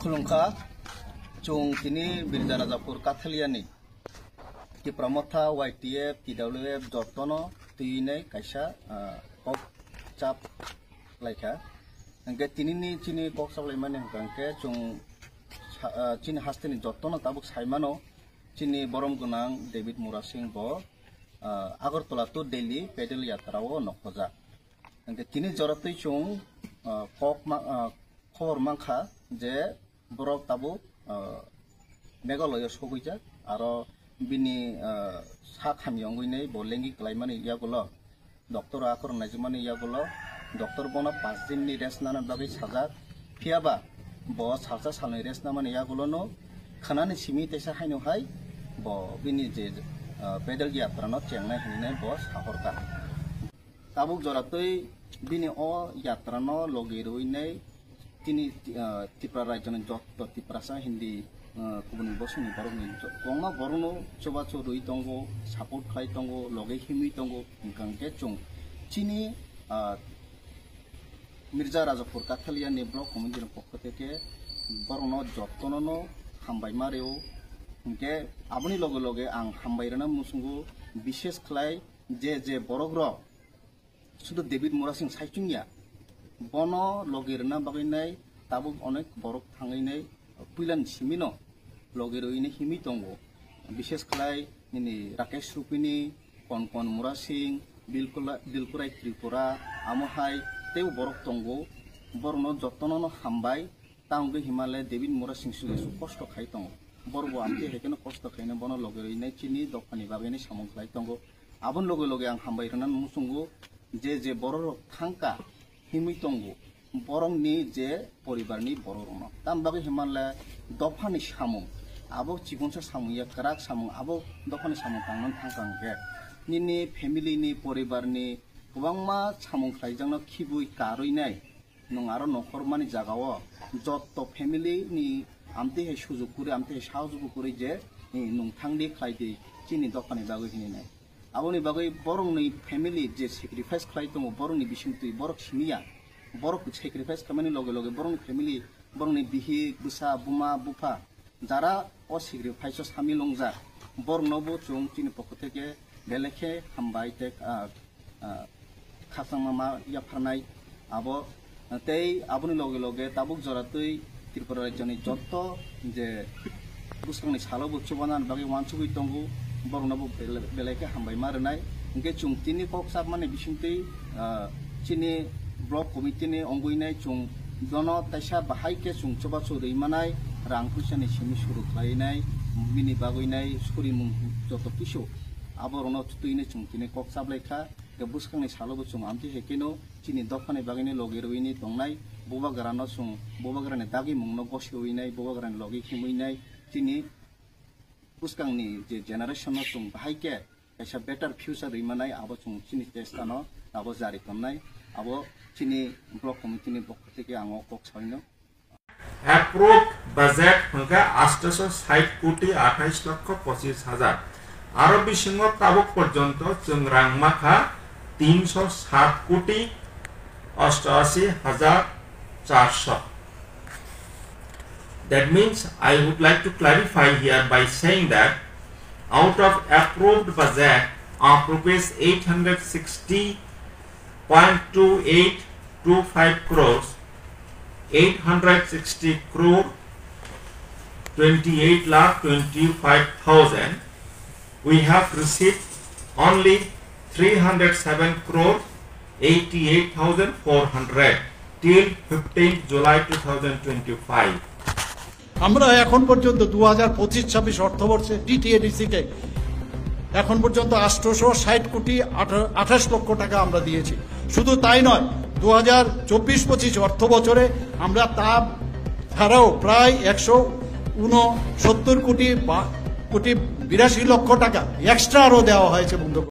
खुलुमखा chung kini Birja Rajapur Kathaliani ki pramotha YTF TWF jortono tuine kaisa kok chap laika angke tinini chini kok chap laimani hangke chung chini hasteni jortono tabuk saimano chini borom gunang David Mura Singh bo Agartala to Delhi pedal yatra o nokhoja angke tini joratui chung kok khobor mangkha je borok tabuk Meghalaya Soguija, Aro Bini Sakham Yongwine, Bolengi Claimani Yagulo, Doctor Akor Najimani Yagulo, Doctor Bona Pasdini Resnana Babi Hazard, Piaba, Boss Hasa Sani Resnaman Yagulono, Kanani Simi Tesa Hainu Hai, Bo Bini Pedal Yatrano, Chennai Hine, Boss Hahorka. Tabuk Zoratoi, Bini O Yatrano, Logiruine, Tini Tipra Rajan Jot, Tiprasa Hindi. Kubun bosni barong ni kongma barono coba rui tongo support khai tongo loge himi tongo ingkang ke chung chini Mirza Rajapur Kathaliani block community pokko theke barono jottono hambai mareo ingke aboni loge loge ang hambairana musungu bishes khlai je borogro sudu David Mura Singh saitungya bono logirna baginai tabuk onek borok thangainai puilan simino Logeroine himi tongo bishes khlai ini Rakesh Rupini kon Mura Singh Dilkurai Tripura amohai teu borok tongo borno jottono hambai taungge Himalaya David Mura Singh sugesu kosto khai tongo borbo amte hekeno kosto khaina bono logeroine chini dokani bagene samong khlai tongo abon loge ang hambai ranan musungo je borok thangka himi tongo borong ni je poribarni bororono tambage Himalaya dofani samong abo chigonsa samung ya karak samung abo dofani samung tangnon thangkang ge nini family ni poribar ni kubangma samung khlaijangno khibui karoi nai nong aro nokhor mani jagao jotto family ni amte he sujug kure amte he sahojog kure je nong thangdi khlaidi chini dofani bagoi hini nai aboni bagoi borong ni family je sacrifice khlai tongo borong ni bisingtui borok simiya borok sacrifice kamani loge borong family borong ni bihi busa buma bufa যারা অস্বীকৃত স্বামী লংজা বর্ণব চুং চিনি পক্ষ থেকে বেলেখে হামবাই take খাসাংমা ইয়াফারনাই আবো তেই আবনি লগে লগে তাবুক জরাতই ত্রিপুরা রাজ্যনি যত যে বুসকাংনি সালো বুচুবানান বাকি ওয়ানসুগই তঙ্গু বর্ণব বেলেখে হামবাই মারনাই ইনকে চুং তিনি পক সাব মানে বিসিংতই চিনি ব্লক কমিটিনি অঙ্গইনাই চুং জন তাইসা বাহাইকে চুং চবাচু রইমানাই rang pusani simi suru khlainai mini bagoinai suri mung joto kisu aborono tuine chungtine kok sablekha ge buskangni salobo chung amti hekeno chini dofane bagine logeroini tongnai boba garano chung boba garane dagi mungno goshoinai boba garane logi khimuinai chini buskangni je generation no chung bahaike kaisa better future rimanai abo chung chini testano abo jari tongnai abo chini block committee ni pokho theke ango kok saino approved budget होगा 860 कोटी 28 लक्ष 25 हजार आरो बिसिंग Tabuk पर्यंत जों रां माखा 307 कोटी 88 हजार 400 that means I would like to clarify here by saying that out of approved budget of rupees 860.2825 crores 860 crore 28,25,000 we have received only 307 crore 88,400 till 15th July 2025 আমরা এখন পর্যন্ত 2025-26 অর্থবর্ষে ডিটিএডিসি কে এখন পর্যন্ত 860 কোটি 28 লক্ষ টাকা আমরা দিয়েছি শুধু তাই নয় 2024-25 অর্থ বছরে আমরা তা ছাড়াও প্রায় 169 কোটি 82 লক্ষ টাকা এক্সট্রা আরো দেওয়া হয়েছে বন্ধু।